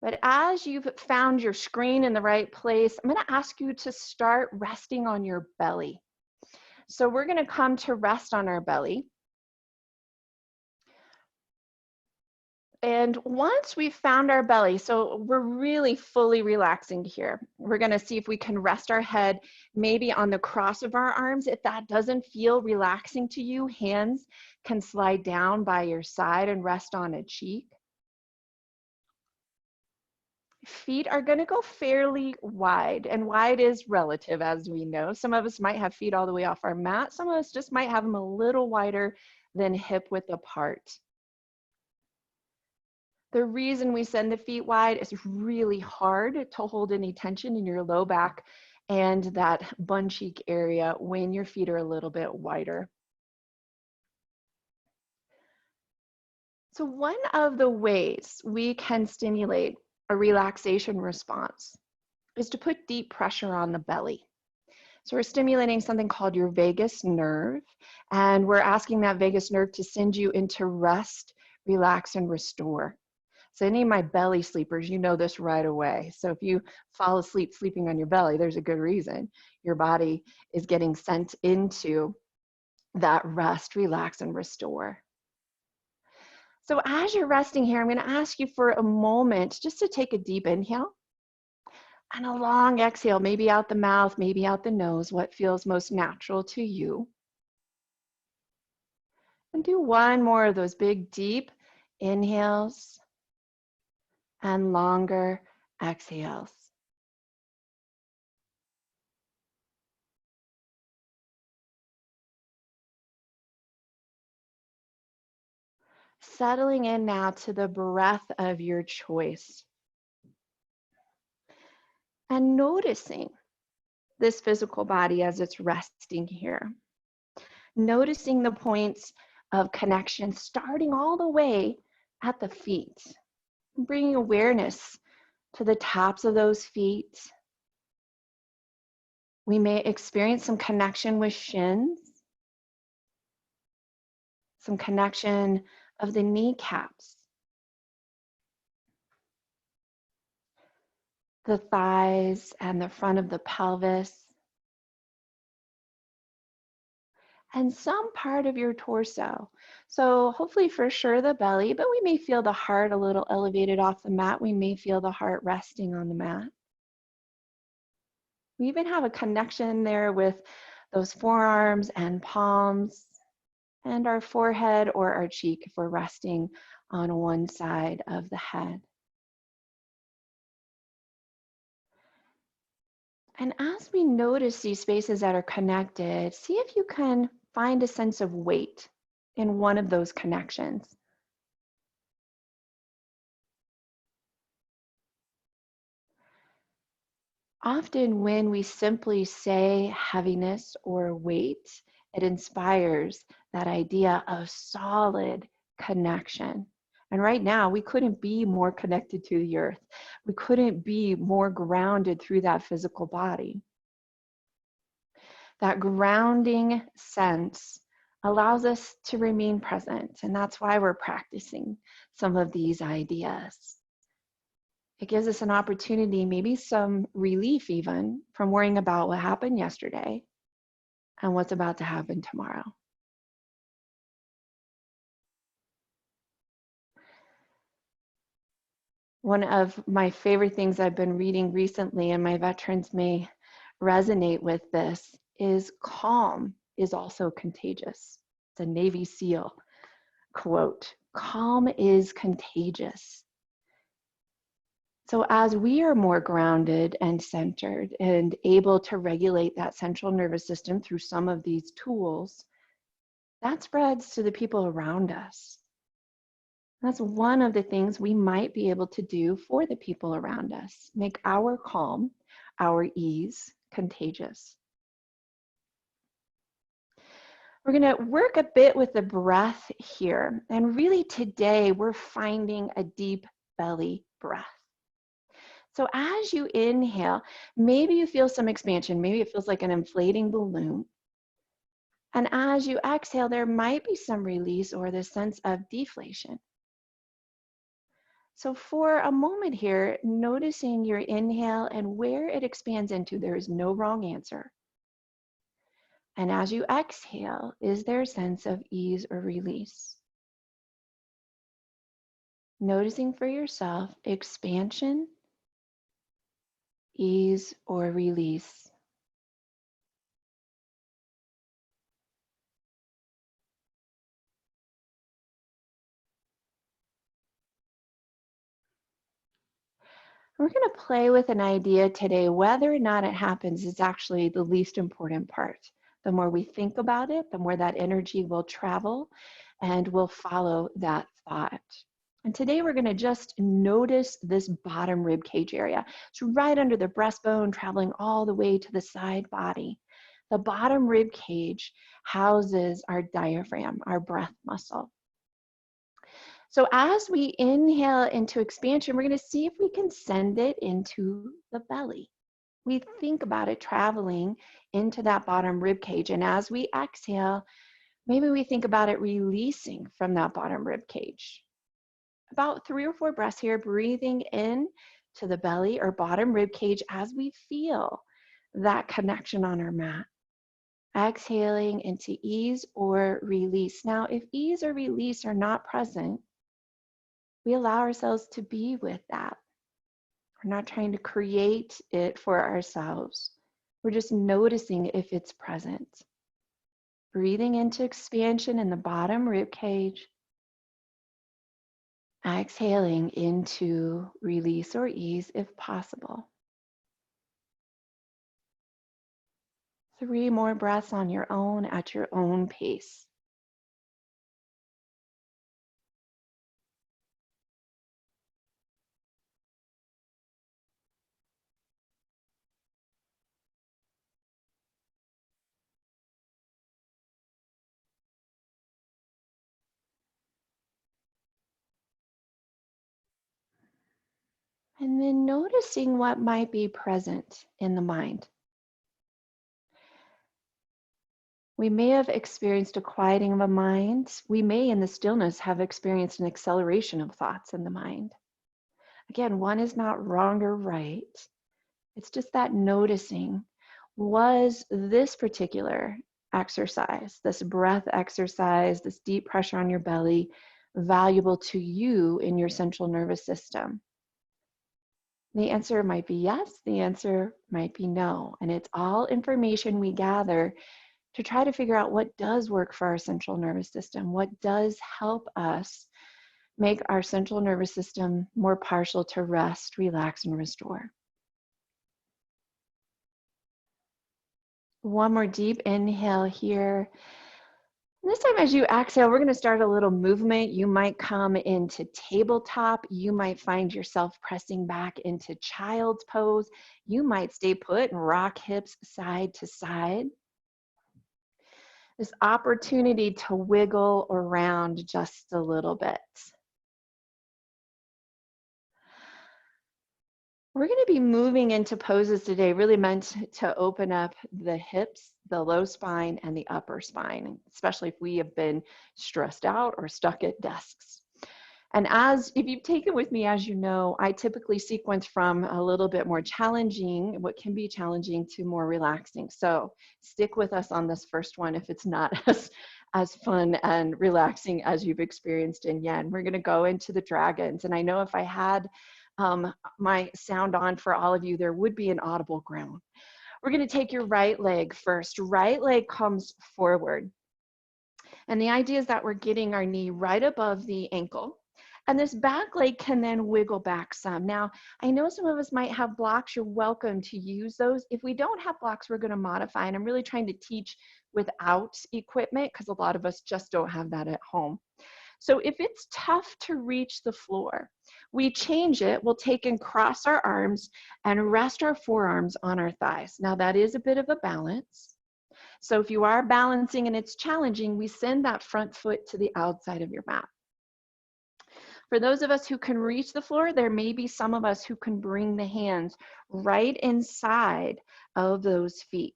But as you've found your screen in the right place, I'm going to ask you to start resting on your belly. So we're going to come to rest on our belly. And once we've found our belly, so we're really fully relaxing here. We're going to see if we can rest our head maybe on the cross of our arms. If that doesn't feel relaxing to you, hands can slide down by your side and rest on a cheek. Feet are going to go fairly wide, and wide is relative, as we know. Some of us might have feet all the way off our mat. Some of us just might have them a little wider than hip width apart. The reason we send the feet wide is really hard to hold any tension in your low back and that bun cheek area when your feet are a little bit wider. So one of the ways we can stimulate a relaxation response is to put deep pressure on the belly. So we're stimulating something called your vagus nerve, and we're asking that vagus nerve to send you into rest, relax, and restore. So any of my belly sleepers, you know this right away. So if you fall asleep sleeping on your belly, there's a good reason. Your body is getting sent into that rest, relax, and restore. So as you're resting here, I'm going to ask you for a moment just to take a deep inhale and a long exhale, maybe out the mouth, maybe out the nose, what feels most natural to you. And do one more of those big, deep inhales and longer exhales. Settling in now to the breath of your choice. And noticing this physical body as it's resting here. Noticing the points of connection starting all the way at the feet. Bringing awareness to the tops of those feet. We may experience some connection with shins, some connection of the kneecaps, the thighs and the front of the pelvis, and some part of your torso. So hopefully for sure the belly, but we may feel the heart a little elevated off the mat. We may feel the heart resting on the mat. We even have a connection there with those forearms and palms and our forehead or our cheek if we're resting on one side of the head. And as we notice these spaces that are connected, see if you can find a sense of weight in one of those connections. Often when we simply say heaviness or weight, it inspires that idea of solid connection. And right now, we couldn't be more connected to the earth. We couldn't be more grounded through that physical body. That grounding sense allows us to remain present, and that's why we're practicing some of these ideas. It gives us an opportunity, maybe some relief even, from worrying about what happened yesterday and what's about to happen tomorrow. One of my favorite things I've been reading recently, and my veterans may resonate with this, is calm is also contagious. It's a Navy SEAL quote. Calm is contagious. So as we are more grounded and centered and able to regulate that central nervous system through some of these tools, that spreads to the people around us. That's one of the things we might be able to do for the people around us. Make our calm, our ease, contagious. We're going to work a bit with the breath here. And really today, we're finding a deep belly breath. So as you inhale, maybe you feel some expansion. Maybe it feels like an inflating balloon. And as you exhale, there might be some release or the sense of deflation. So for a moment here, noticing your inhale and where it expands into, there is no wrong answer. And as you exhale, is there a sense of ease or release? Noticing for yourself expansion, ease, or release. We're going to play with an idea today. Whether or not it happens is actually the least important part. The more we think about it, the more that energy will travel and will follow that thought. And today we're going to just notice this bottom rib cage area. It's right under the breastbone, traveling all the way to the side body. The bottom rib cage houses our diaphragm, our breath muscle. So as we inhale into expansion, we're going to see if we can send it into the belly. We think about it traveling into that bottom rib cage. And as we exhale, maybe we think about it releasing from that bottom rib cage. About 3 or 4 breaths here, breathing in to the belly or bottom rib cage as we feel that connection on our mat. Exhaling into ease or release. Now, if ease or release are not present, we allow ourselves to be with that. We're not trying to create it for ourselves. We're just noticing if it's present. Breathing into expansion in the bottom rib cage. Exhaling into release or ease if possible. 3 more breaths on your own at your own pace. And then noticing what might be present in the mind. We may have experienced a quieting of a mind. We may, in the stillness, have experienced an acceleration of thoughts in the mind. Again, one is not wrong or right. It's just that noticing. Was this particular exercise, this breath exercise, this deep pressure on your belly, valuable to you in your central nervous system? The answer might be yes, the answer might be no. And it's all information we gather to try to figure out what does work for our central nervous system, what does help us make our central nervous system more partial to rest, relax, and restore. One more deep inhale here. This time as you exhale, we're going to start a little movement. You might come into tabletop. You might find yourself pressing back into child's pose. You might stay put and rock hips side to side. This opportunity to wiggle around just a little bit. We're going to be moving into poses today, really meant to open up the hips, the low spine, and the upper spine, especially if we have been stressed out or stuck at desks. And if you've taken with me, as you know, I typically sequence from a little bit more challenging, what can be challenging, to more relaxing. So stick with us on this first one if it's not as fun and relaxing as you've experienced in Yin. We're going to go into the dragons. And I know if I had my sound on for all of you, there would be an audible groan. We're going to take your right leg first. Right leg comes forward. And the idea is that we're getting our knee right above the ankle. And this back leg can then wiggle back some. Now, I know some of us might have blocks. You're welcome to use those. If we don't have blocks, we're going to modify. And I'm really trying to teach without equipment because a lot of us just don't have that at home. So if it's tough to reach the floor, we change it. We'll take and cross our arms and rest our forearms on our thighs. Now that is a bit of a balance. So if you are balancing and it's challenging, we send that front foot to the outside of your mat. For those of us who can reach the floor, there may be some of us who can bring the hands right inside of those feet.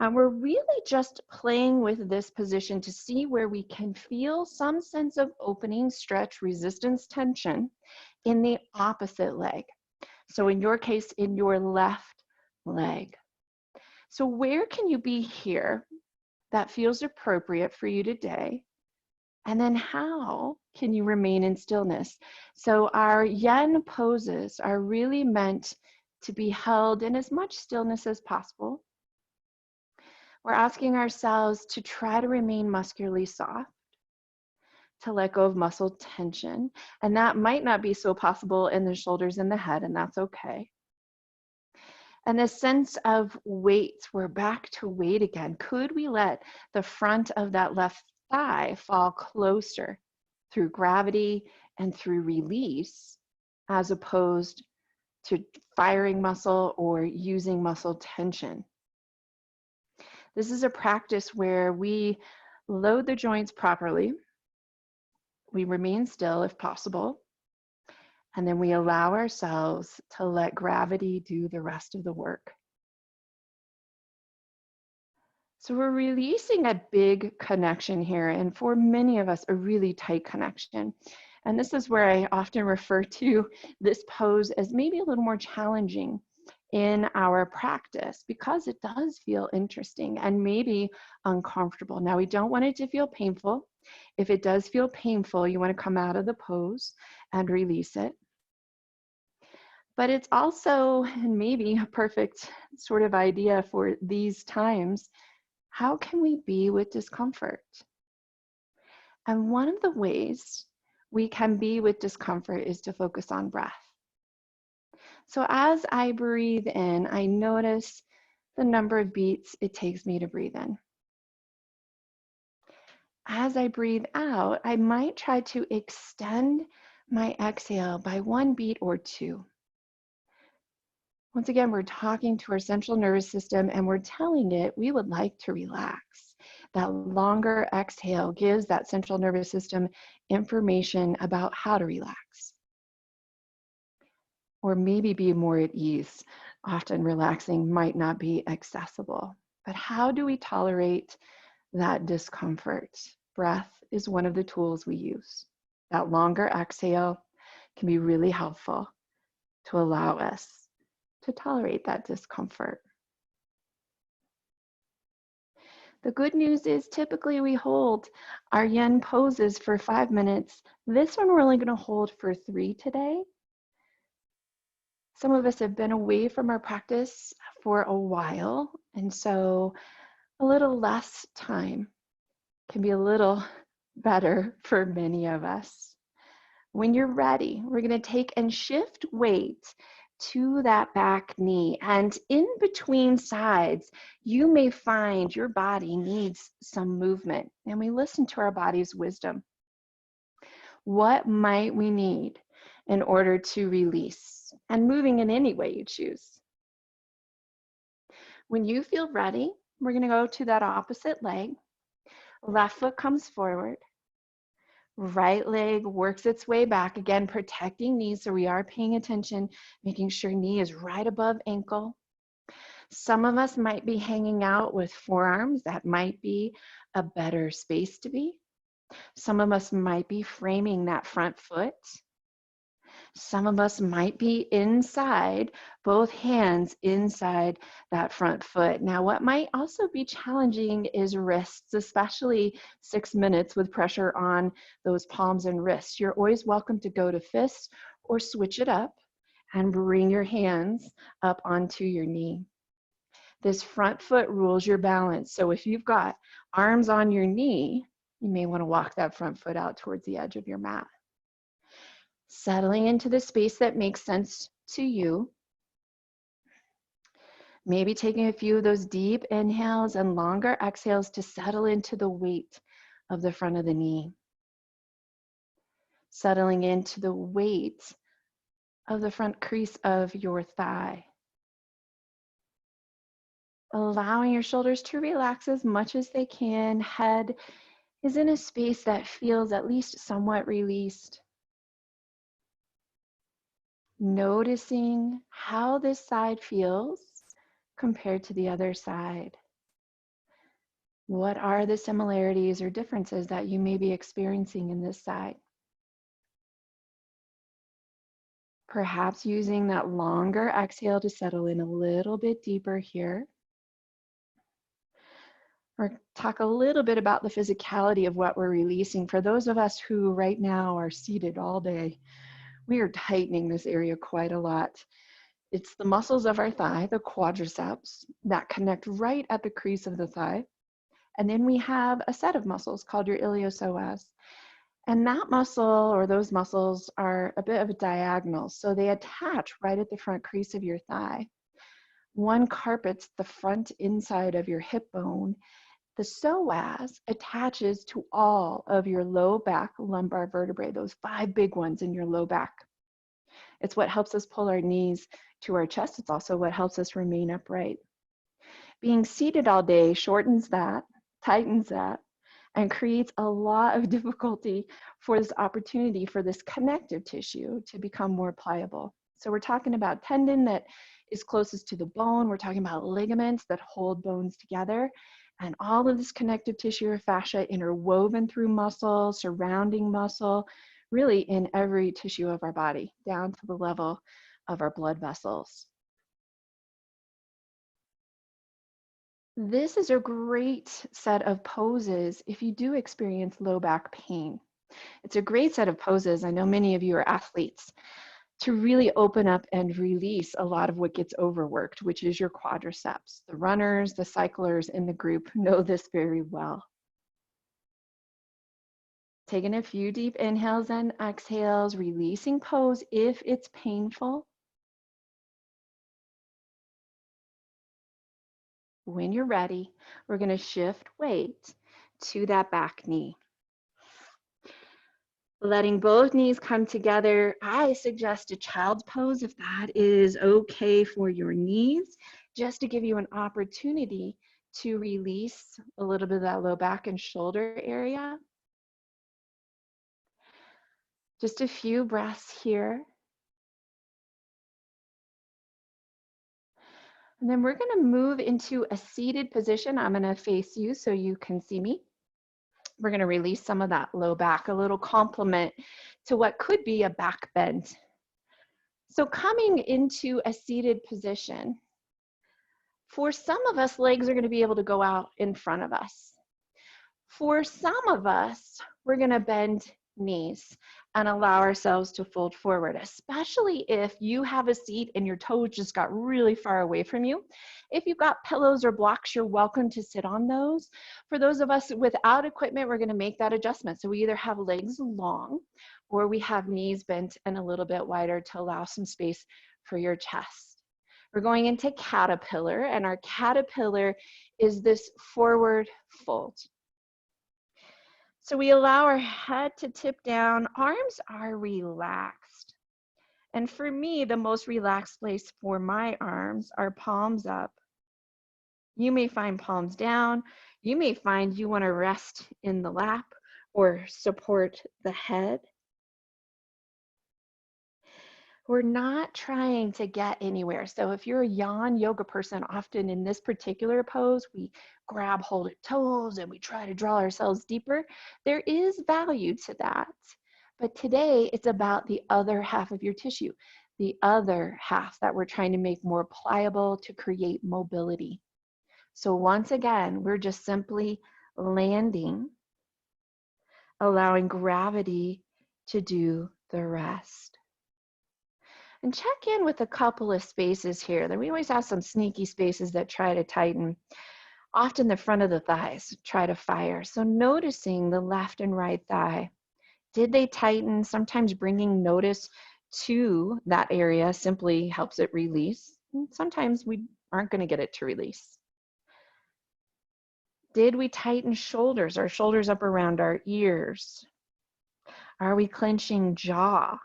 And we're really just playing with this position to see where we can feel some sense of opening, stretch, resistance, tension in the opposite leg. So in your case, in your left leg. So where can you be here that feels appropriate for you today? And then how can you remain in stillness? So our yin poses are really meant to be held in as much stillness as possible. We're asking ourselves to try to remain muscularly soft, to let go of muscle tension. And that might not be so possible in the shoulders and the head, and that's okay. And this sense of weight, we're back to weight again. Could we let the front of that left thigh fall closer through gravity and through release, as opposed to firing muscle or using muscle tension? This is a practice where we load the joints properly, we remain still if possible, and then we allow ourselves to let gravity do the rest of the work. So we're releasing a big connection here, and for many of us, a really tight connection. And this is where I often refer to this pose as maybe a little more challenging in our practice, because it does feel interesting and maybe uncomfortable. Now, we don't want it to feel painful. If it does feel painful, you want to come out of the pose and release it. But it's also maybe a perfect sort of idea for these times. How can we be with discomfort? And one of the ways we can be with discomfort is to focus on breath. So as I breathe in, I notice the number of beats it takes me to breathe in. As I breathe out, I might try to extend my exhale by 1 beat or 2. Once again, we're talking to our central nervous system and we're telling it we would like to relax. That longer exhale gives that central nervous system information about how to relax, or maybe be more at ease. Often relaxing might not be accessible. But how do we tolerate that discomfort? Breath is one of the tools we use. That longer exhale can be really helpful to allow us to tolerate that discomfort. The good news is typically we hold our yin poses for 5 minutes. This one we're only going to hold for 3 today. Some of us have been away from our practice for a while, and so a little less time can be a little better for many of us. When you're ready, we're going to take and shift weight to that back knee. And in between sides, you may find your body needs some movement. And we listen to our body's wisdom. What might we need in order to release? And moving in any way you choose. When you feel ready, we're going to go to that opposite leg. Left foot comes forward. Right leg works its way back, again, protecting knees, so we are paying attention, making sure knee is right above ankle. Some of us might be hanging out with forearms. That might be a better space to be. Some of us might be framing that front foot. Some of us might be inside, both hands inside that front foot. Now, what might also be challenging is wrists, especially 6 minutes with pressure on those palms and wrists. You're always welcome to go to fists or switch it up and bring your hands up onto your knee. This front foot rules your balance. So if you've got arms on your knee, you may want to walk that front foot out towards the edge of your mat. Settling into the space that makes sense to you. Maybe taking a few of those deep inhales and longer exhales to settle into the weight of the front of the knee. Settling into the weight of the front crease of your thigh. Allowing your shoulders to relax as much as they can. Head is in a space that feels at least somewhat released. Noticing how this side feels compared to the other side. What are the similarities or differences that you may be experiencing in this side? Perhaps using that longer exhale to settle in a little bit deeper here. Or talk a little bit about the physicality of what we're releasing. For those of us who right now are seated all day, we are tightening this area quite a lot. It's the muscles of our thigh, the quadriceps, that connect right at the crease of the thigh. And then we have a set of muscles called your iliopsoas. And that muscle or those muscles are a bit of a diagonal. So they attach right at the front crease of your thigh. One carpets the front inside of your hip bone. The psoas attaches to all of your low back lumbar vertebrae, those 5 big ones in your low back. It's what helps us pull our knees to our chest. It's also what helps us remain upright. Being seated all day shortens that, tightens that, and creates a lot of difficulty for this opportunity for this connective tissue to become more pliable. So we're talking about tendon that is closest to the bone. We're talking about ligaments that hold bones together. And all of this connective tissue or fascia interwoven through muscle, surrounding muscle, really in every tissue of our body, down to the level of our blood vessels. This is a great set of poses if you do experience low back pain. It's a great set of poses. I know many of you are athletes, to really open up and release a lot of what gets overworked, which is your quadriceps. The runners, the cyclers in the group know this very well. Taking a few deep inhales and exhales, releasing pose if it's painful. When you're ready, we're going to shift weight to that back knee. Letting both knees come together. I suggest a child's pose if that is okay for your knees, just to give you an opportunity to release a little bit of that low back and shoulder area. Just a few breaths here. And then we're going to move into a seated position. I'm going to face you so you can see me. We're going to release some of that low back, a little complement to what could be a back bend. So coming into a seated position, for some of us, legs are going to be able to go out in front of us. For some of us, we're going to bend knees and allow ourselves to fold forward, especially if you have a seat and your toes just got really far away from you. If you've got pillows or blocks, you're welcome to sit on those. For those of us without equipment, we're going to make that adjustment. So we either have legs long or we have knees bent and a little bit wider to allow some space for your chest. We're going into caterpillar, and our caterpillar is this forward fold. So we allow our head to tip down, arms are relaxed. And for me, the most relaxed place for my arms are palms up. You may find palms down. You may find you want to rest in the lap or support the head. We're not trying to get anywhere. So if you're a Yin Yoga person, often in this particular pose, we grab hold of toes and we try to draw ourselves deeper. There is value to that. But today it's about the other half of your tissue, the other half that we're trying to make more pliable to create mobility. So once again, we're just simply landing, allowing gravity to do the rest. And check in with a couple of spaces here. Then we always have some sneaky spaces that try to tighten. Often the front of the thighs try to fire. So noticing the left and right thigh. Did they tighten? Sometimes bringing notice to that area simply helps it release. And sometimes we aren't going to get it to release. Did we tighten shoulders? Our shoulders up around our ears? Are we clenching jaw?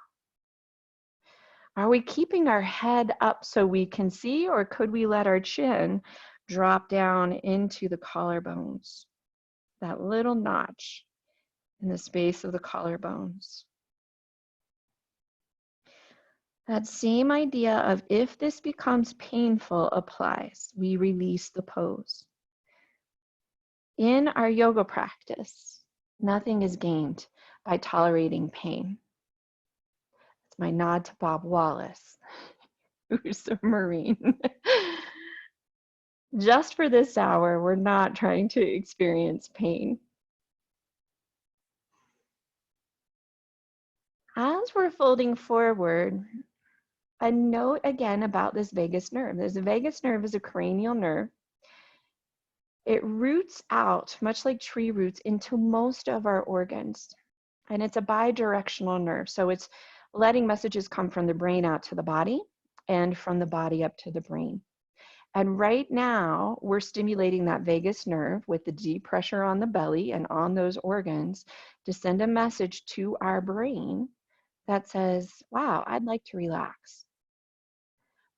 Are we keeping our head up so we can see, or could we let our chin drop down into the collarbones? That little notch in the space of the collarbones. That same idea of if this becomes painful applies. We release the pose. In our yoga practice, nothing is gained by tolerating pain. It's my nod to Bob Wallace, who's a Marine. Just for this hour, we're not trying to experience pain. As we're folding forward, a note again about this vagus nerve. The vagus nerve is a cranial nerve. It roots out, much like tree roots, into most of our organs. And it's a bidirectional nerve. So it's letting messages come from the brain out to the body and from the body up to the brain. And right now, we're stimulating that vagus nerve with the deep pressure on the belly and on those organs to send a message to our brain that says, wow, I'd like to relax.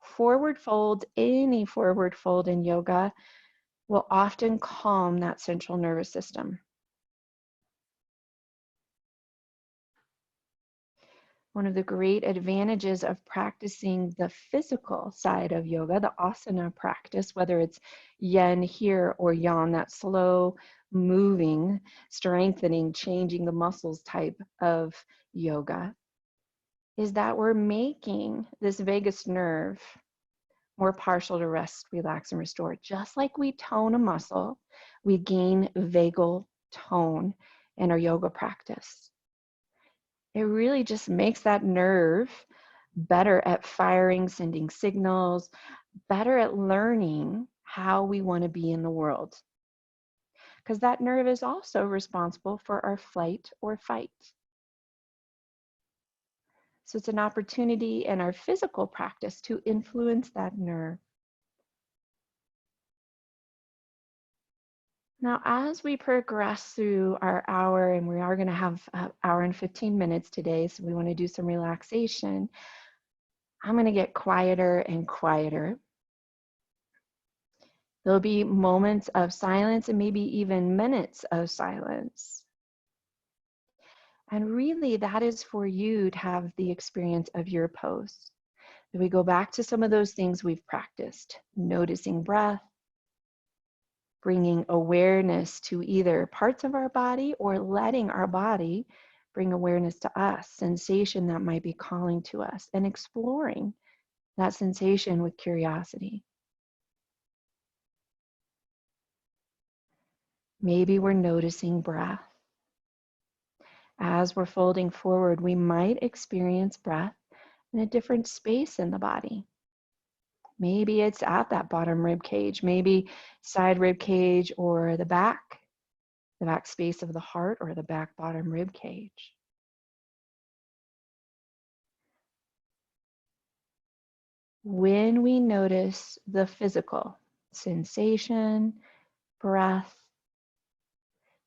Forward fold, any forward fold in yoga will often calm that central nervous system. One of the great advantages of practicing the physical side of yoga, the asana practice, whether it's yin here or yang, that slow moving, strengthening, changing the muscles type of yoga, is that we're making this vagus nerve more partial to rest, relax, and restore. Just like we tone a muscle, we gain vagal tone in our yoga practice. It really just makes that nerve better at firing, sending signals, better at learning how we want to be in the world. Because that nerve is also responsible for our flight or fight. So it's an opportunity in our physical practice to influence that nerve. Now, as we progress through our hour, and we are going to have an hour and 15 minutes today, so we want to do some relaxation, I'm going to get quieter and quieter. There'll be moments of silence and maybe even minutes of silence. And really, that is for you to have the experience of your pose. If we go back to some of those things we've practiced, noticing breath, bringing awareness to either parts of our body or letting our body bring awareness to us, sensation that might be calling to us, and exploring that sensation with curiosity. Maybe we're noticing breath. As we're folding forward, we might experience breath in a different space in the body. Maybe it's at that bottom rib cage, maybe side rib cage or the back space of the heart or the back bottom rib cage. When we notice the physical sensation, breath,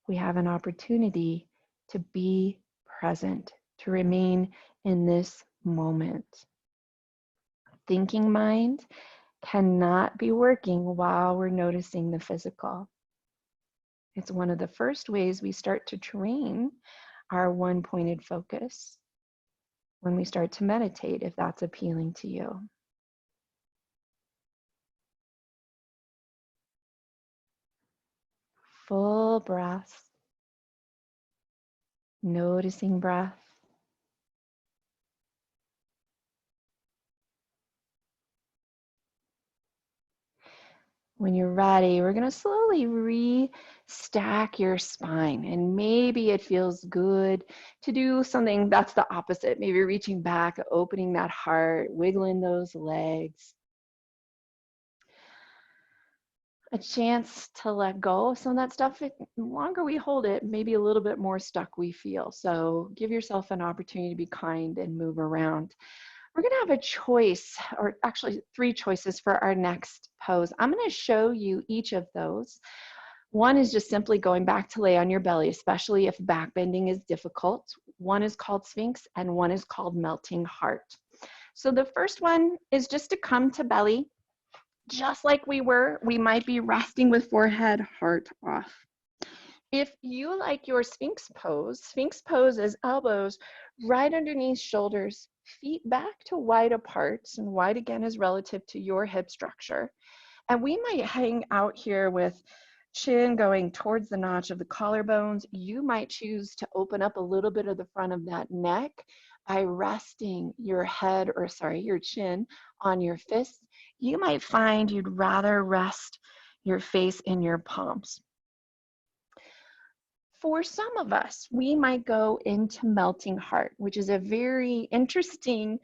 we have an opportunity to be present, to remain in this moment. Thinking mind cannot be working while we're noticing the physical. It's one of the first ways we start to train our one-pointed focus when we start to meditate, if that's appealing to you. Full breath, noticing breath. When you're ready, we're going to slowly restack your spine. And maybe it feels good to do something that's the opposite. Maybe reaching back, opening that heart, wiggling those legs. A chance to let go of some of that stuff. The longer we hold it, maybe a little bit more stuck we feel. So give yourself an opportunity to be kind and move around. We're going to have a choice, or actually 3 choices for our next pose. I'm going to show you each of those. One is just simply going back to lay on your belly, especially if back bending is difficult. One is called Sphinx and one is called Melting Heart. So the first one is just to come to belly. Just like we might be resting with forehead, heart off. If you like your Sphinx pose is elbows right underneath shoulders, feet back to wide apart, and wide again is relative to your hip structure. And we might hang out here with chin going towards the notch of the collarbones. You might choose to open up a little bit of the front of that neck by resting your head, or sorry, your chin on your fists, you might find you'd rather rest your face in your palms. For some of us, we might go into melting heart, which is a very interesting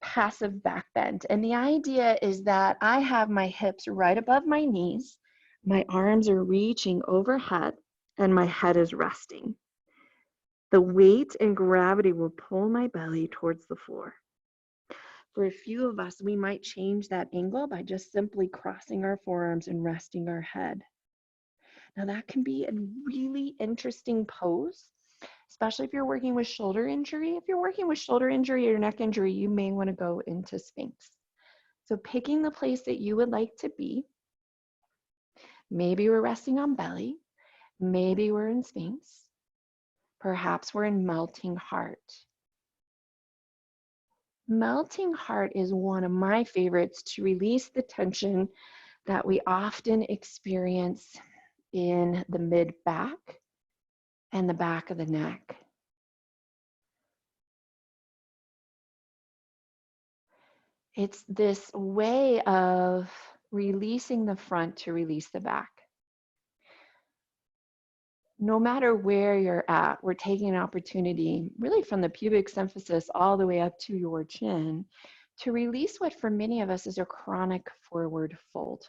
passive back bend. And the idea is that I have my hips right above my knees, my arms are reaching overhead, and my head is resting. The weight and gravity will pull my belly towards the floor. For a few of us, we might change that angle by just simply crossing our forearms and resting our head. Now, that can be a really interesting pose, especially if you're working with shoulder injury. If you're working with shoulder injury or neck injury, you may want to go into Sphinx. So picking the place that you would like to be, maybe we're resting on belly, maybe we're in Sphinx, perhaps we're in melting heart. Melting heart is one of my favorites to release the tension that we often experience in the mid-back and the back of the neck. It's this way of releasing the front to release the back. No matter where you're at, we're taking an opportunity, really from the pubic symphysis all the way up to your chin, to release what for many of us is a chronic forward fold.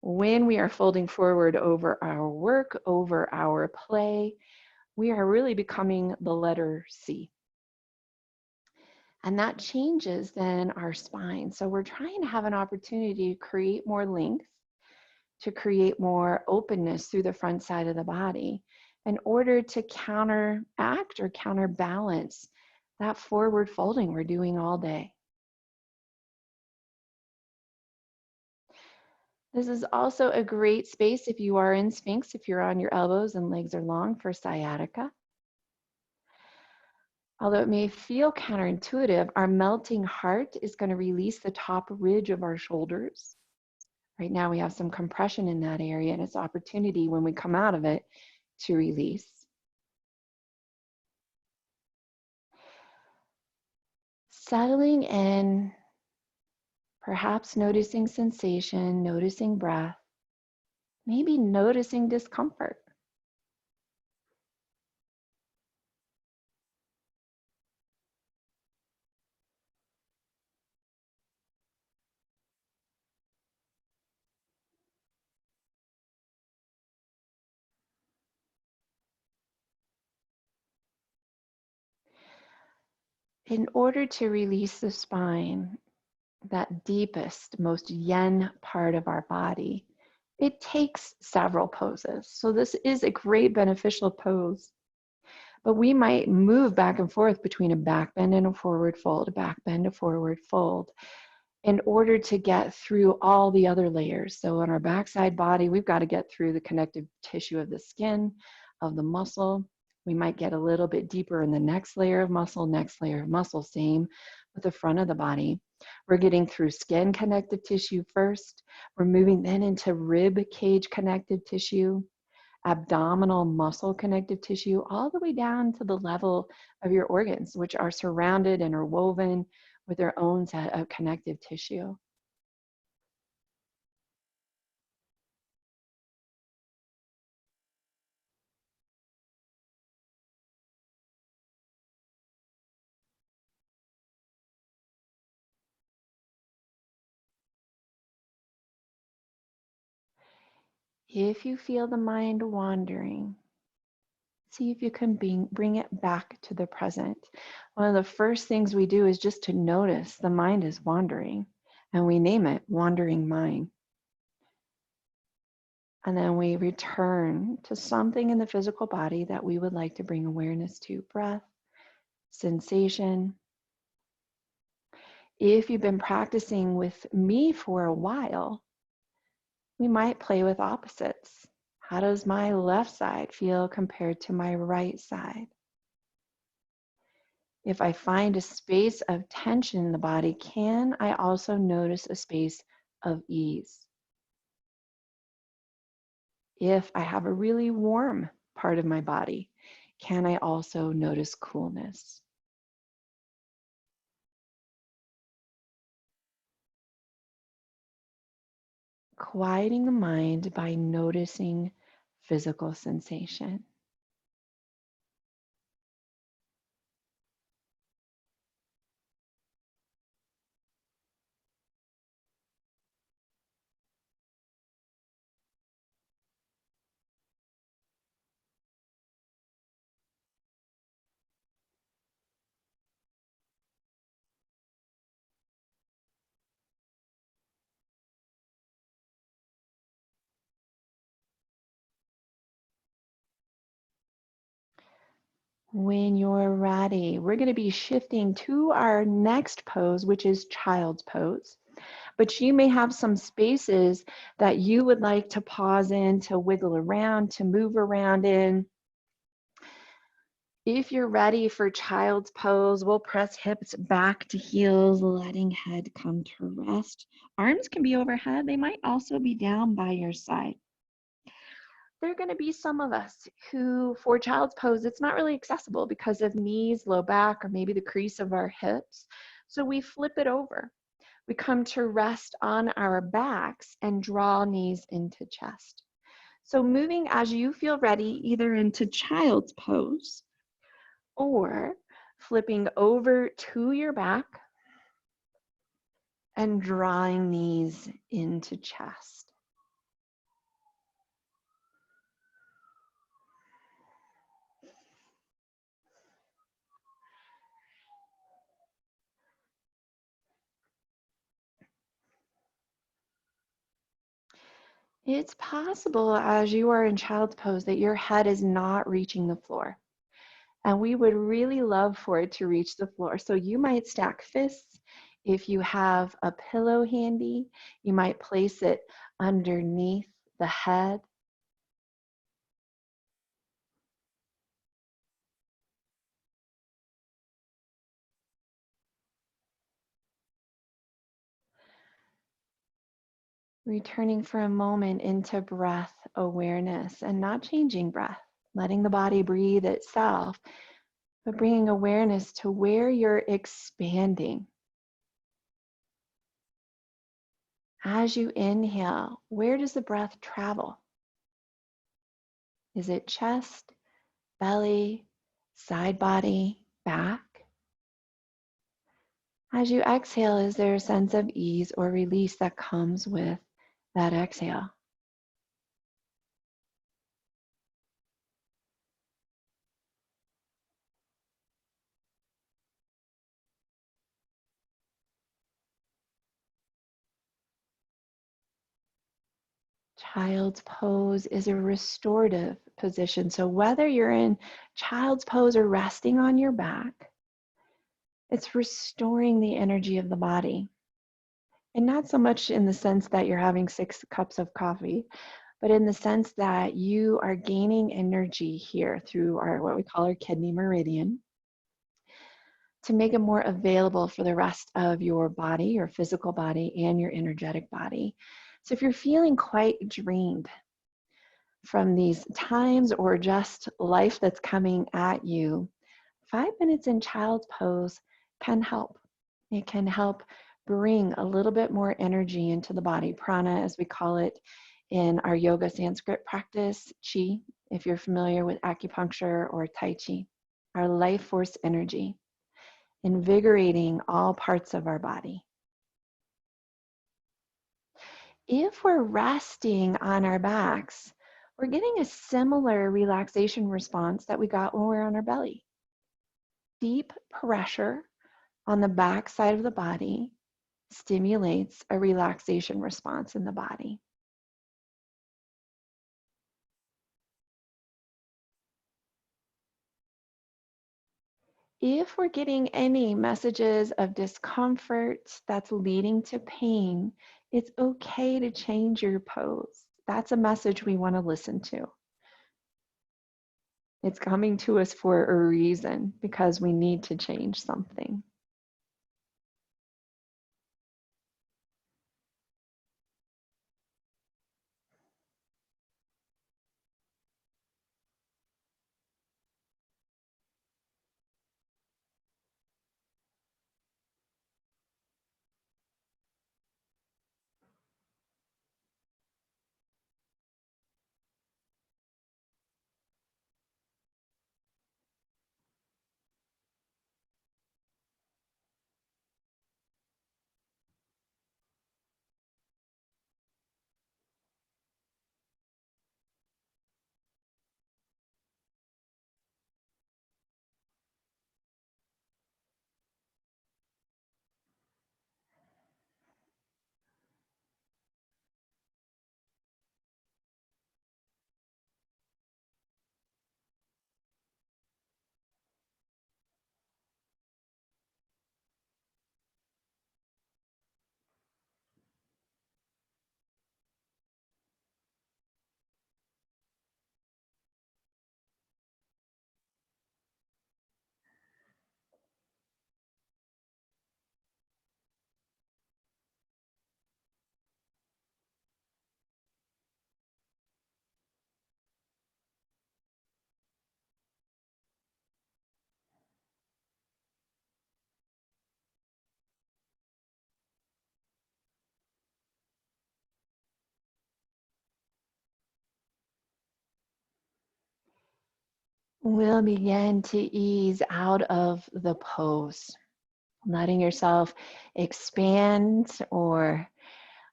When we are folding forward over our work, over our play, we are really becoming the letter C. And that changes then our spine. So we're trying to have an opportunity to create more length, to create more openness through the front side of the body in order to counteract or counterbalance that forward folding we're doing all day. This is also a great space if you are in Sphinx, if you're on your elbows and legs are long, for sciatica. Although it may feel counterintuitive, our melting heart is going to release the top ridge of our shoulders. Right now we have some compression in that area, and it's opportunity when we come out of it to release. Settling in, perhaps noticing sensation, noticing breath, maybe noticing discomfort. In order to release the spine, that deepest, most yin part of our body, it takes several poses. So this is a great beneficial pose. But we might move back and forth between a back bend and a forward fold, a back bend, a forward fold, in order to get through all the other layers. So on our backside body, we've got to get through the connective tissue of the skin, of the muscle. We might get a little bit deeper in the next layer of muscle, same with the front of the body. We're getting through skin connective tissue first. We're moving then into rib cage connective tissue, abdominal muscle connective tissue, all the way down to the level of your organs, which are surrounded and are woven with their own set of connective tissue. If you feel the mind wandering, see if you can bring it back to the present. One of the first things we do is just to notice the mind is wandering, and we name it wandering mind. And then we return to something in the physical body that we would like to bring awareness to: breath, sensation. If you've been practicing with me for a while, we might play with opposites. How does my left side feel compared to my right side? If I find a space of tension in the body, can I also notice a space of ease? If I have a really warm part of my body, can I also notice coolness? quieting the mind by noticing physical sensation. When you're ready, we're going to be shifting to our next pose, which is child's pose. But you may have some spaces that you would like to pause in, to wiggle around, to move around in. If you're ready for child's pose, we'll press hips back to heels, letting head come to rest. Arms can be overhead. They might also be down by your side. There are going to be some of us who, for child's pose, it's not really accessible because of knees, low back, or maybe the crease of our hips. So we flip it over. We come to rest on our backs and draw knees into chest. So moving as you feel ready, either into child's pose or flipping over to your back and drawing knees into chest. It's possible as you are in child's pose that your head is not reaching the floor. And we would really love for it to reach the floor. So you might stack fists. If you have a pillow handy, you might place it underneath the head. Returning for a moment into breath awareness and not changing breath, letting the body breathe itself, but bringing awareness to where you're expanding. As you inhale, where does the breath travel? Is it chest, belly, side body, back? As you exhale, is there a sense of ease or release that comes with that exhale? Child's pose is a restorative position. So whether you're in child's pose or resting on your back, it's restoring the energy of the body. And not so much in the sense that you're having 6 cups of coffee, but in the sense that you are gaining energy here through our what we call our kidney meridian to make it more available for the rest of your body, your physical body, and your energetic body. So if you're feeling quite drained from these times or just life that's coming at you, 5 minutes in child's pose can help. It can help bring a little bit more energy into the body, prana, as we call it in our yoga Sanskrit practice, chi, if you're familiar with acupuncture or tai chi, our life force energy, invigorating all parts of our body. If we're resting on our backs, we're getting a similar relaxation response that we got when we're on our belly. Deep pressure on the back side of the body stimulates a relaxation response in the body. If we're getting any messages of discomfort that's leading to pain, it's okay to change your pose. That's a message we want to listen to. It's coming to us for a reason because we need to change something. we'll begin to ease out of the pose, letting yourself expand or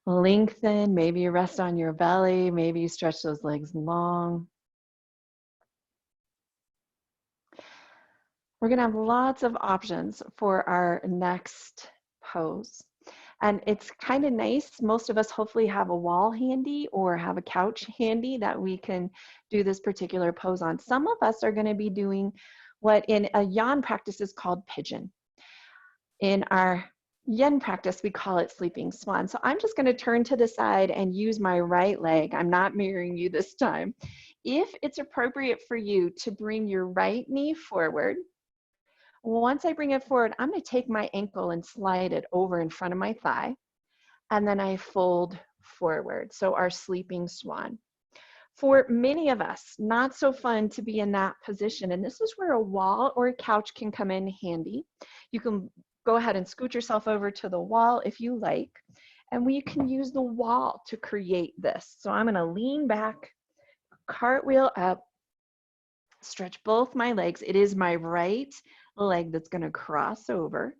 lengthen. Maybe you rest on your belly, maybe you stretch those legs long. We're gonna have lots of options for our next pose. And it's kind of nice. Most of us hopefully have a wall handy or have a couch handy that we can do this particular pose on. Some of us are going to be doing what in a Yan practice is called pigeon. In our Yin practice, we call it sleeping swan. So I'm just going to turn to the side and use my right leg. I'm not mirroring you this time. If it's appropriate for you to bring your right knee forward, once I bring it forward, I'm going to take my ankle and slide it over in front of my thigh, and then I fold forward. So our sleeping swan. For many of us, not so fun to be in that position. And this is where a wall or a couch can come in handy. You can go ahead and scoot yourself over to the wall if you like. And we can use the wall to create this. So I'm going to lean back, cartwheel up, stretch both my legs. It is my right leg that's going to cross over.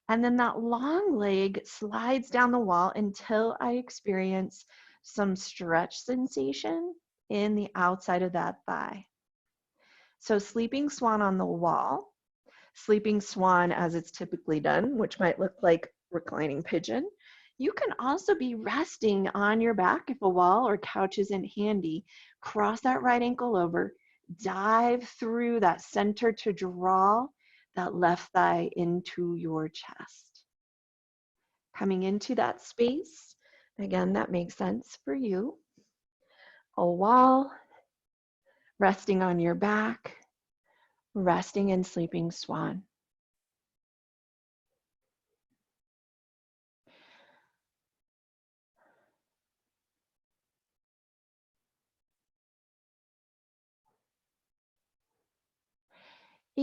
And then that long leg slides down the wall until I experience some stretch sensation in the outside of that thigh. So sleeping swan on the wall, sleeping swan as it's typically done, which might look like reclining pigeon. You can also be resting on your back if a wall or couch isn't handy. Cross that right ankle over, dive through that center to draw that left thigh into your chest. Coming into that space, again, that makes sense for you. A wall, resting on your back, resting in sleeping swan.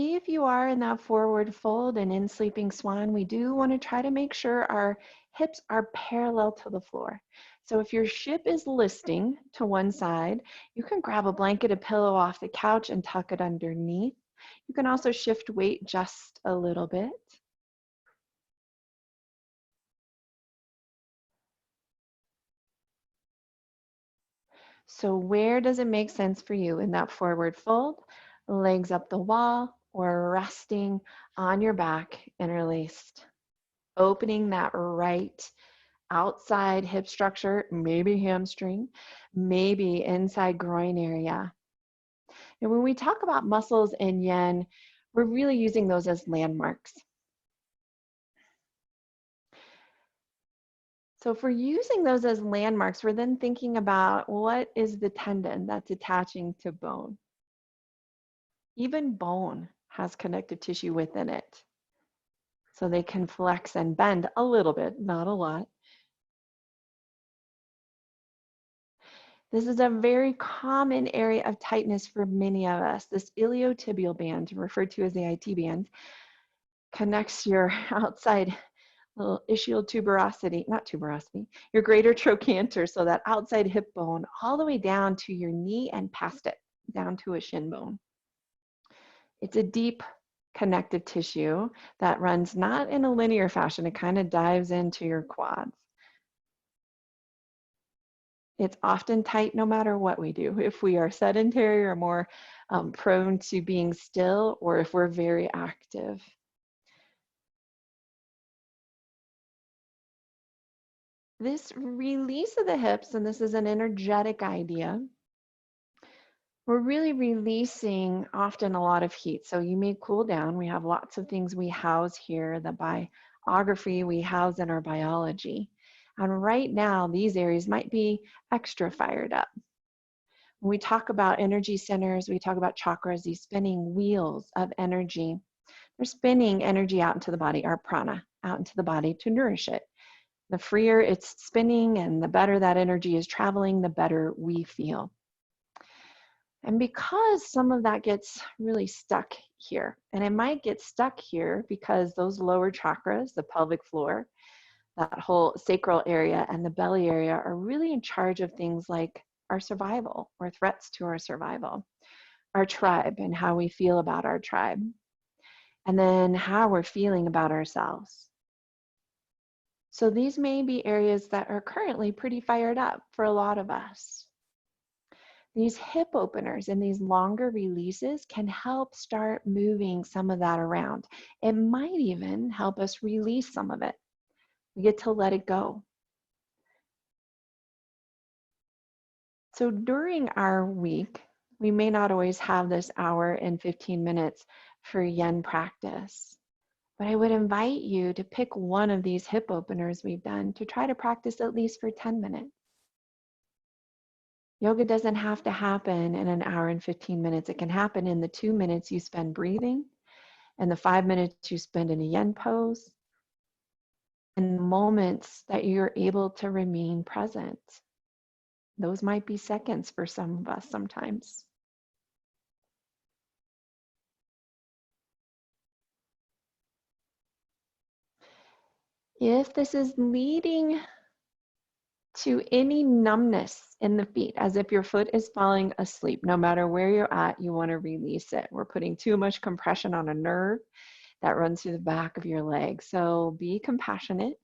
If you are in that forward fold and in sleeping swan, we do want to try to make sure our hips are parallel to the floor. So if your ship is listing to one side, you can grab a blanket, a pillow off the couch and tuck it underneath. You can also shift weight just a little bit. So where does it make sense for you in that forward fold? Legs up the wall or resting on your back, interlaced. Opening that right outside hip structure, maybe hamstring, maybe inside groin area. And when we talk about muscles in Yin, we're really using those as landmarks. So if we're using those as landmarks, we're then thinking about what is the tendon that's attaching to bone. Even bone has connective tissue within it. So they can flex and bend a little bit, not a lot. This is a very common area of tightness for many of us. This iliotibial band, referred to as the IT band, connects your outside little ischial tuberosity, not tuberosity, your greater trochanter, so that outside hip bone, all the way down to your knee and past it, down to a shin bone. It's a deep connective tissue that runs not in a linear fashion. It kind of dives into your quads. It's often tight no matter what we do. If we are sedentary or more prone to being still, or if we're very active. This release of the hips, and this is an energetic idea, we're really releasing often a lot of heat. So you may cool down. We have lots of things we house here, the biography we house in our biology. And right now, these areas might be extra fired up. When we talk about energy centers, we talk about chakras, these spinning wheels of energy. They're spinning energy out into the body, our prana, out into the body to nourish it. The freer it's spinning and the better that energy is traveling, the better we feel. And because some of that gets really stuck here, and it might get stuck here because those lower chakras, the pelvic floor, that whole sacral area and the belly area are really in charge of things like our survival or threats to our survival. our tribe and how we feel about our tribe, and then how we're feeling about ourselves. So these may be areas that are currently pretty fired up for a lot of us. These hip openers and these longer releases can help start moving some of that around. It might even help us release some of it. We get to let it go. So during our week, we may not always have this hour and 15 minutes for yin practice, but I would invite you to pick one of these hip openers we've done to try to practice at least for 10 minutes. Yoga doesn't have to happen in an hour and 15 minutes. It can happen in the 2 minutes you spend breathing and the 5 minutes you spend in a yin pose, and moments that you're able to remain present. Those might be seconds for some of us sometimes. If this is leading to any numbness in the feet, as if your foot is falling asleep, no matter where you're at, you want to release it. We're putting too much compression on a nerve that runs through the back of your leg. So be compassionate.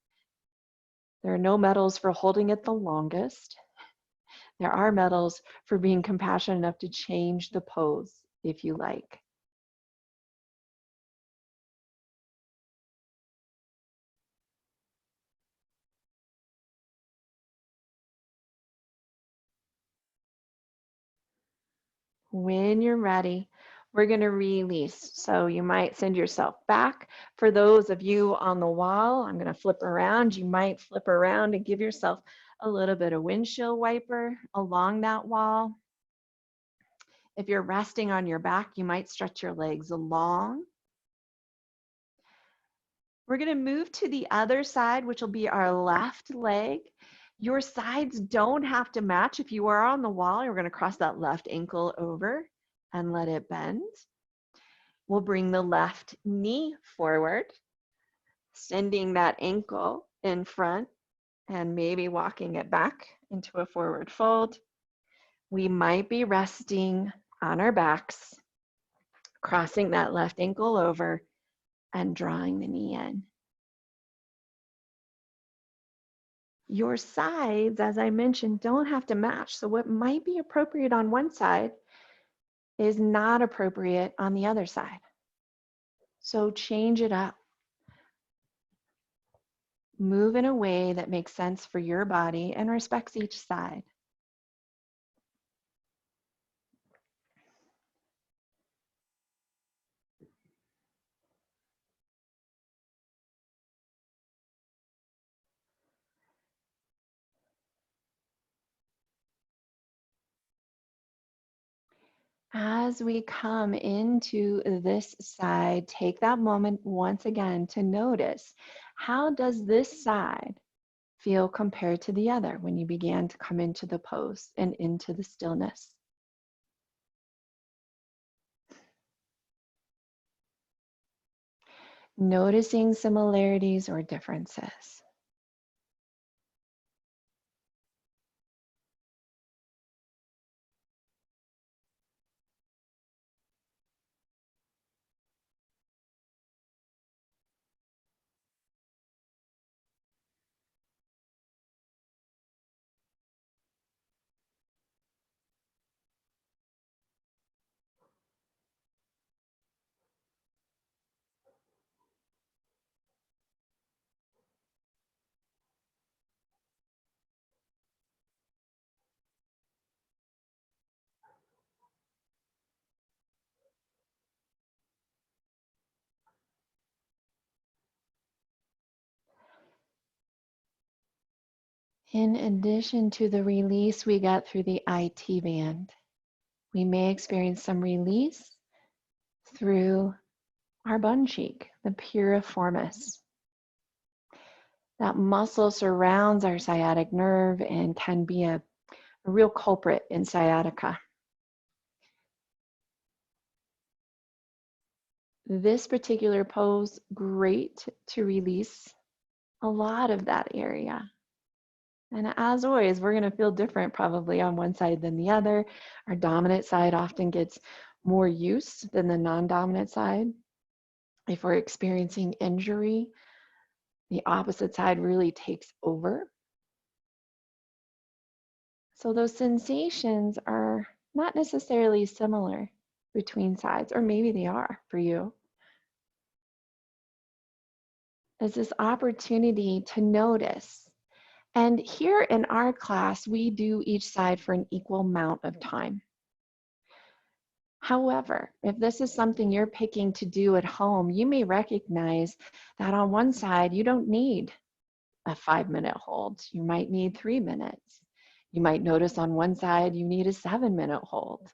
There are no medals for holding it the longest. There are medals for being compassionate enough to change the pose if you like. When you're ready, we're going to release. So you might send yourself back. For those of you on the wall, I'm going to flip around. You might flip around and give yourself a little bit of windshield wiper along that wall. If you're resting on your back, you might stretch your legs long. We're going to move to the other side, which will be our left leg. Your sides don't have to match. If you are on the wall, you're going to cross that left ankle over and let it bend. We'll bring the left knee forward, sending that ankle in front and maybe walking it back into a forward fold. We might be resting on our backs, crossing that left ankle over and drawing the knee in. Your sides, as I mentioned, don't have to match. So what might be appropriate on one side is not appropriate on the other side. So change it up. Move in a way that makes sense for your body and respects each side. As we come into this side, take that moment once again to notice, how does this side feel compared to the other when you began to come into the pose and into the stillness? Noticing similarities or differences. In addition to the release we get through the IT band, we may experience some release through our bun cheek, the piriformis. That muscle surrounds our sciatic nerve and can be a real culprit in sciatica. This particular pose, great to release a lot of that area. And as always, we're going to feel different probably on one side than the other. Our dominant side often gets more use than the non-dominant side. If we're experiencing injury, the opposite side really takes over. So those sensations are not necessarily similar between sides, or maybe they are for you. There's this opportunity to notice. And here in our class, we do each side for an equal amount of time. However, if this is something you're picking to do at home, you may recognize that on one side, you don't need a 5-minute hold. You might need 3 minutes. You might notice on one side, you need a 7-minute hold.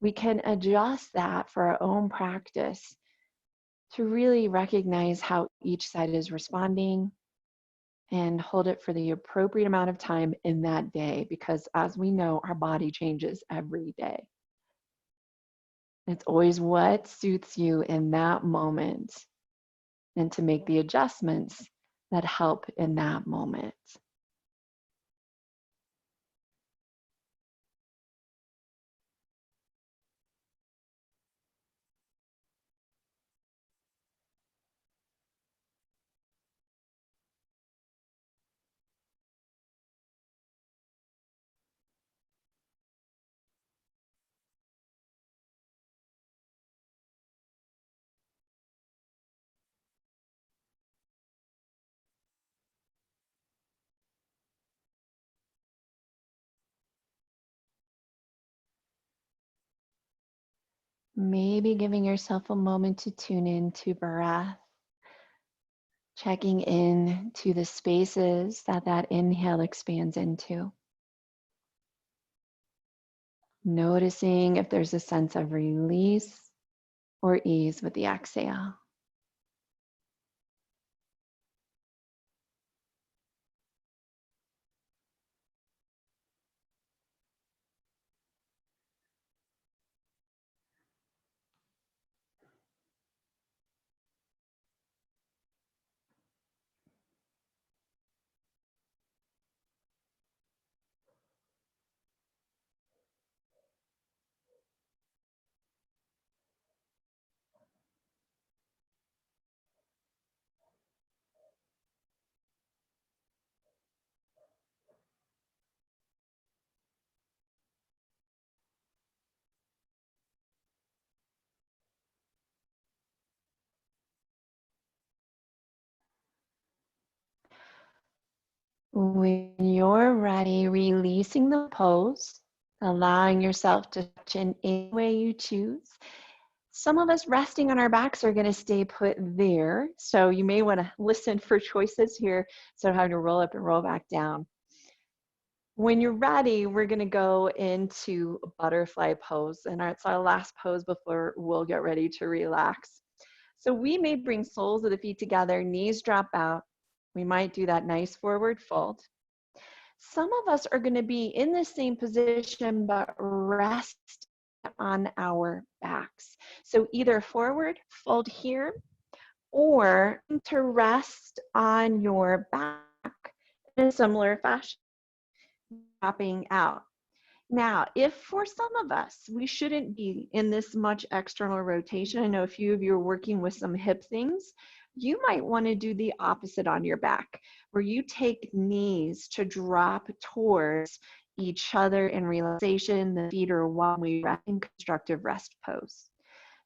We can adjust that for our own practice to really recognize how each side is responding and hold it for the appropriate amount of time in that day, because as we know, our body changes every day. It's always what suits you in that moment, and to make the adjustments that help in that moment. Maybe giving yourself a moment to tune in to breath, checking in to the spaces that that inhale expands into. Noticing if there's a sense of release or ease with the exhale. When you're ready, releasing the pose, allowing yourself to touch in any way you choose. Some of us resting on our backs are going to stay put there. So you may want to listen for choices here, so having to roll up and roll back down. When you're ready, we're going to go into butterfly pose. And it's our last pose before we'll get ready to relax. So we may bring soles of the feet together, knees drop out. We might do that nice forward fold. Some of us are going to be in the same position, but rest on our backs. So either forward fold here, or to rest on your back in a similar fashion, dropping out. Now, if for some of us, we shouldn't be in this much external rotation, I know a few of you are working with some hip things, you might want to do the opposite on your back, where you take knees to drop towards each other in relaxation. The feet are while we rest in constructive rest pose.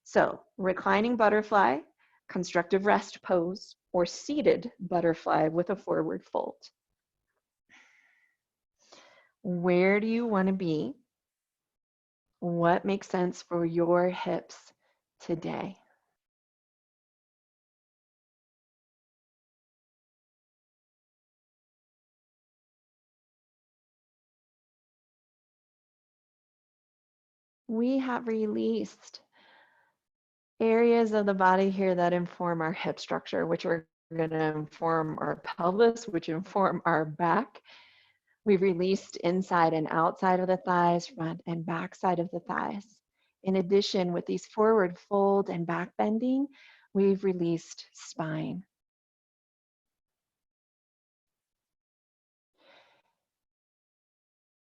So reclining butterfly, constructive rest pose, or seated butterfly with a forward fold. Where do you want to be? What makes sense for your hips today? We have released areas of the body here that inform our hip structure, which are going to inform our pelvis, which inform our back. We've released inside and outside of the thighs, front and back side of the thighs. In addition, with these forward fold and back bending, we've released spine.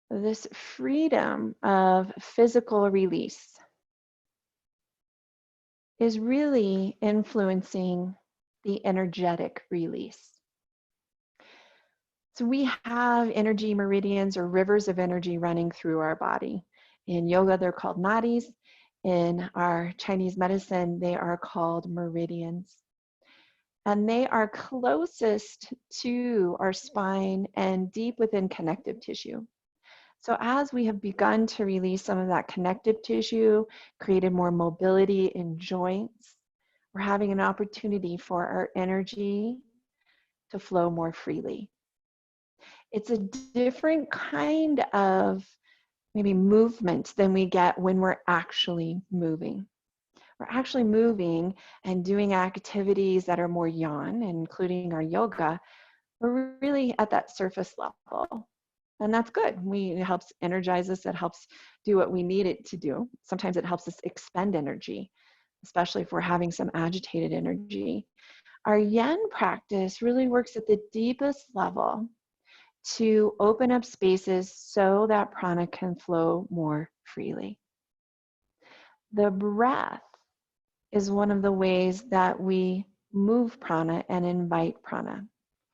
This freedom of physical release is really influencing the energetic release. So we have energy meridians or rivers of energy running through our body. In yoga, they're called nadis. In our Chinese medicine, they are called meridians. And they are closest to our spine and deep within connective tissue. So as we have begun to release some of that connective tissue, created more mobility in joints, we're having an opportunity for our energy to flow more freely. It's a different kind of maybe movement than we get when we're actually moving. We're actually moving and doing activities that are more yang, including our yoga. We're really at that surface level. And that's good. It helps energize us. It helps do what we need it to do. Sometimes it helps us expend energy, especially if we're having some agitated energy. Our yin practice really works at the deepest level to open up spaces so that prana can flow more freely. The breath is one of the ways that we move prana and invite prana.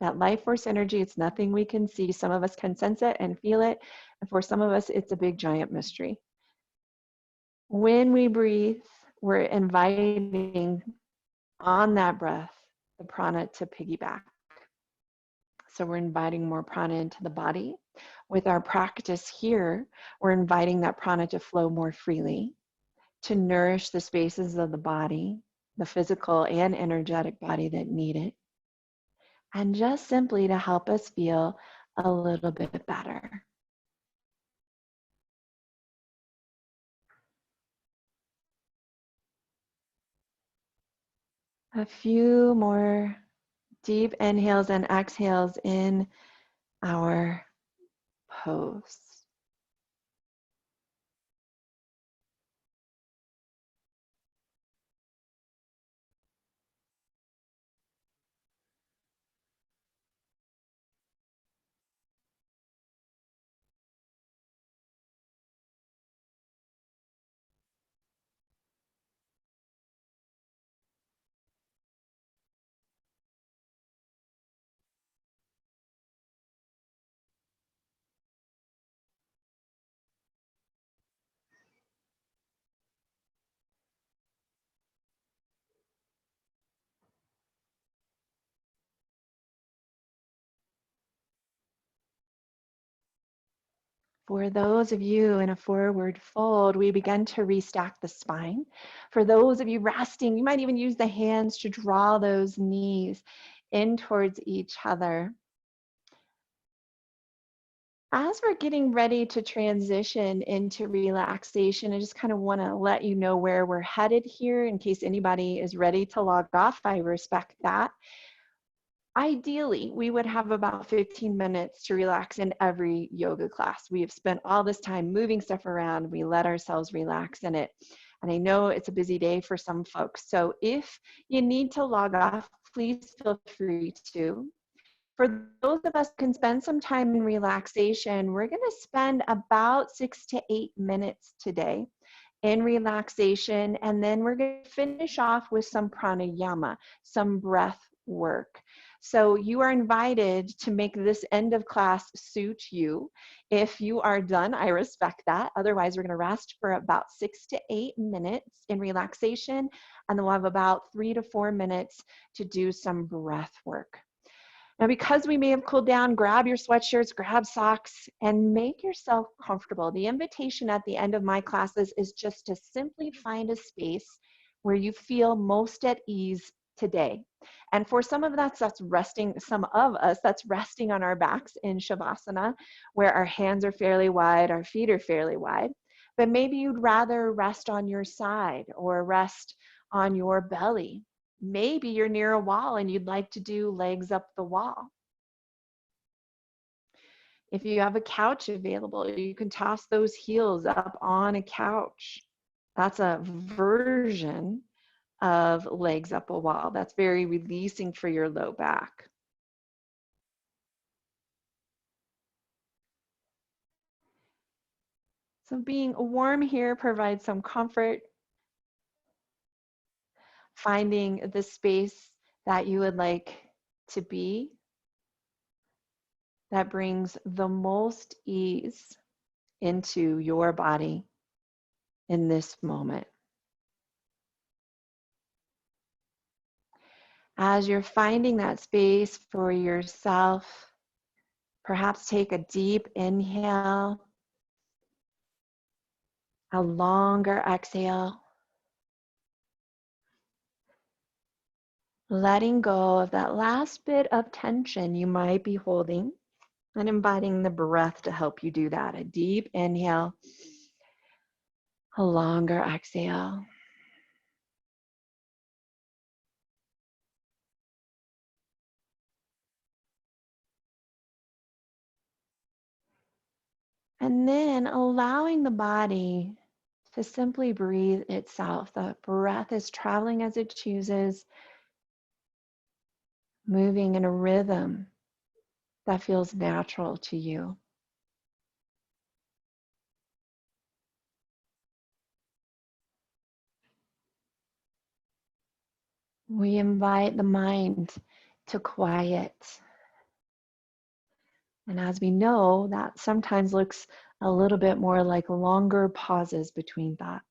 That life force energy, it's nothing we can see. Some of us can sense it and feel it. And for some of us, it's a big giant mystery. When we breathe, we're inviting on that breath the prana to piggyback. So we're inviting more prana into the body. With our practice here, we're inviting that prana to flow more freely, to nourish the spaces of the body, the physical and energetic body that need it, and just simply to help us feel a little bit better. A few more deep inhales and exhales in our pose. For those of you in a forward fold, we begin to restack the spine. For those of you resting, you might even use the hands to draw those knees in towards each other. As we're getting ready to transition into relaxation, I just kind of want to let you know where we're headed here in case anybody is ready to log off. I respect that. Ideally, we would have about 15 minutes to relax in every yoga class. We have spent all this time moving stuff around. We let ourselves relax in it. And I know it's a busy day for some folks. So if you need to log off, please feel free to. For those of us who can spend some time in relaxation, we're going to spend about 6 to 8 minutes today in relaxation. And then we're going to finish off with some pranayama, some breath work. So you are invited to make this end of class suit you. If you are done, I respect that. Otherwise, we're going to rest for about 6 to 8 minutes in relaxation, and then we'll have about 3 to 4 minutes to do some breath work. Now, because we may have cooled down, grab your sweatshirts, grab socks, and make yourself comfortable. The invitation at the end of my classes is just to simply find a space where you feel most at ease today. And for some of us, that's resting on our backs in Shavasana, where our hands are fairly wide, our feet are fairly wide. But maybe you'd rather rest on your side or rest on your belly. Maybe you're near a wall and you'd like to do legs up the wall. If you have a couch available, you can toss those heels up on a couch. That's a version of legs up a wall. That's very releasing for your low back. So being warm here provides some comfort. finding the space that you would like to be that brings the most ease into your body in this moment. As you're finding that space for yourself, perhaps take a deep inhale, a longer exhale, letting go of that last bit of tension you might be holding and inviting the breath to help you do that. A deep inhale, a longer exhale. And then allowing the body to simply breathe itself. The breath is traveling as it chooses, moving in a rhythm that feels natural to you. We invite the mind to quiet. And as we know, that sometimes looks a little bit more like longer pauses between thoughts.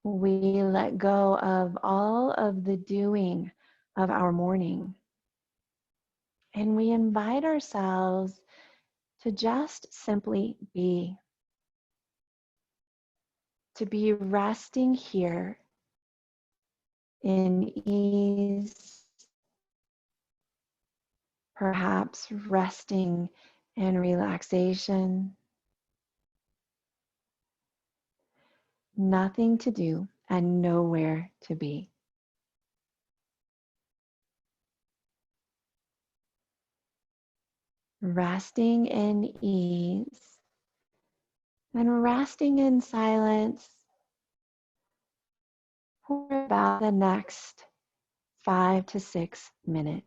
We let go of all of the doing of our morning. And we invite ourselves to just simply be, to be resting here in ease, perhaps resting in relaxation. Nothing to do and nowhere to be. Resting in ease and resting in silence for about the next 5 to 6 minutes.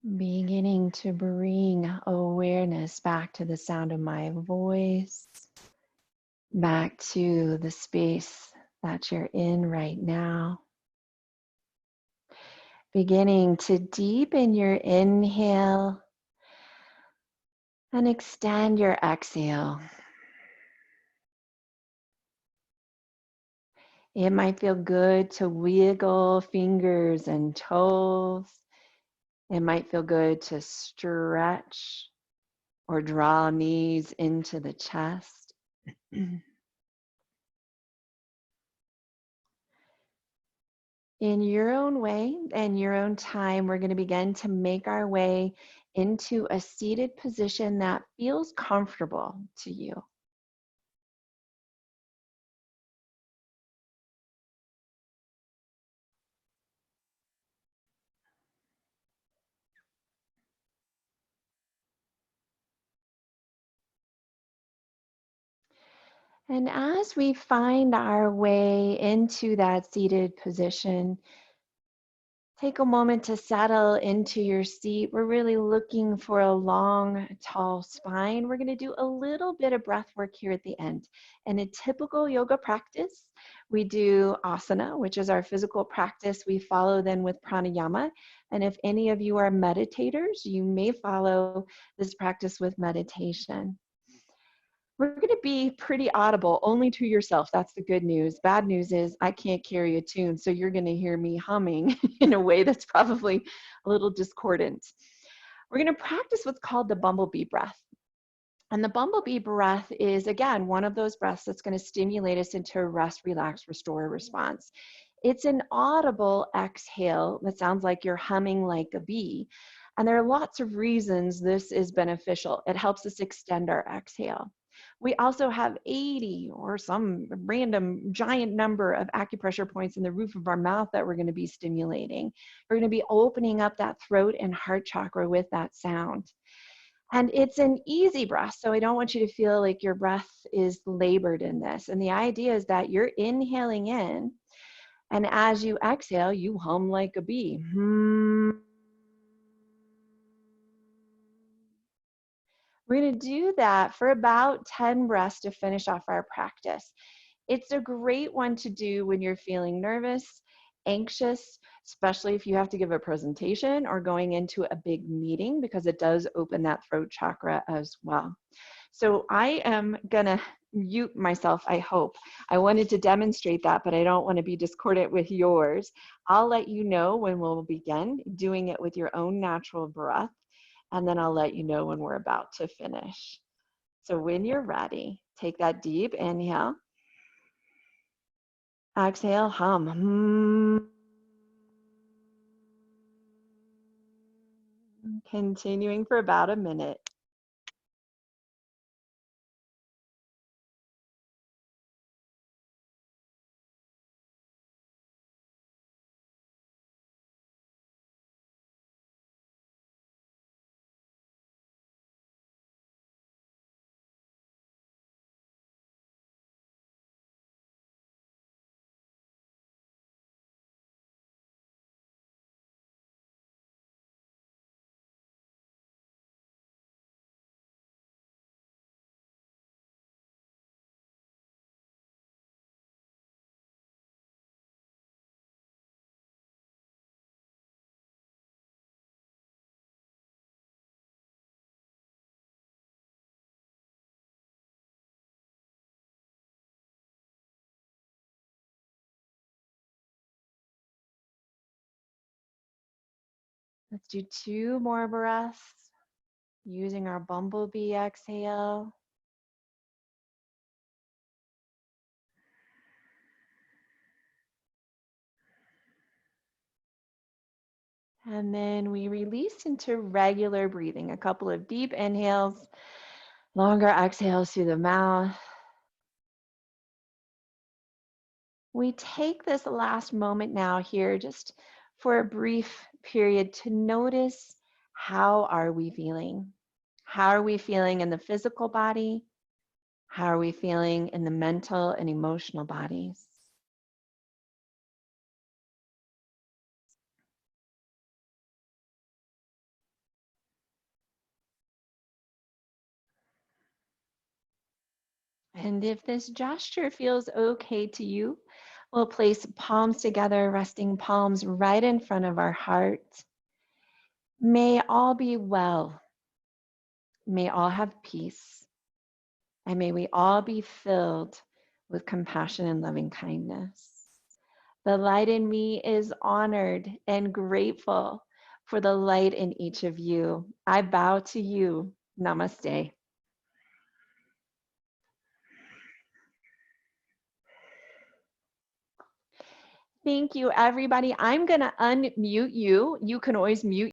Beginning to bring awareness back to the sound of my voice, back to the space that you're in right now. Beginning to deepen your inhale and extend your exhale. It might feel good to wiggle fingers and toes. It might feel good to stretch or draw knees into the chest. In your own way and your own time, we're going to begin to make our way into a seated position that feels comfortable to you. And as we find our way into that seated position, take a moment to settle into your seat. We're really looking for a long, tall spine. We're going to do a little bit of breath work here at the end. In a typical yoga practice, we do asana, which is our physical practice. We follow then with pranayama. And if any of you are meditators, you may follow this practice with meditation. We're going to be pretty audible only to yourself. That's the good news. Bad news is I can't carry a tune, so you're going to hear me humming in a way that's probably a little discordant. We're going to practice what's called the bumblebee breath. And the bumblebee breath is, again, one of those breaths that's going to stimulate us into a rest, relax, restore response. It's an audible exhale that sounds like you're humming like a bee. And there are lots of reasons this is beneficial. It helps us extend our exhale. We also have 80 or some random giant number of acupressure points in the roof of our mouth that we're going to be stimulating. We're going to be opening up that throat and heart chakra with that sound. And it's an easy breath, so I don't want you to feel like your breath is labored in this. And the idea is that you're inhaling in, and as you exhale, you hum like a bee. We're going to do that for about 10 breaths to finish off our practice. It's a great one to do when you're feeling nervous, anxious, especially if you have to give a presentation or going into a big meeting, because it does open that throat chakra as well. So I am going to mute myself, I hope. I wanted to demonstrate that, but I don't want to be discordant with yours. I'll let you know when we'll begin doing it with your own natural breath, and then I'll let you know when we're about to finish. So when you're ready, take that deep inhale. Exhale, hum. Continuing for about a minute. Let's do 2 more breaths using our bumblebee exhale. And then we release into regular breathing, a couple of deep inhales, longer exhales through the mouth. We take this last moment now here just for a brief period to notice, how are we feeling? How are we feeling in the physical body? How are we feeling in the mental and emotional bodies? And if this gesture feels okay to you, we'll place palms together, resting palms right in front of our heart. May all be well. May all have peace. And may we all be filled with compassion and loving kindness. The light in me is honored and grateful for the light in each of you. I bow to you. Namaste. Thank you, everybody. I'm going to unmute you. You can always mute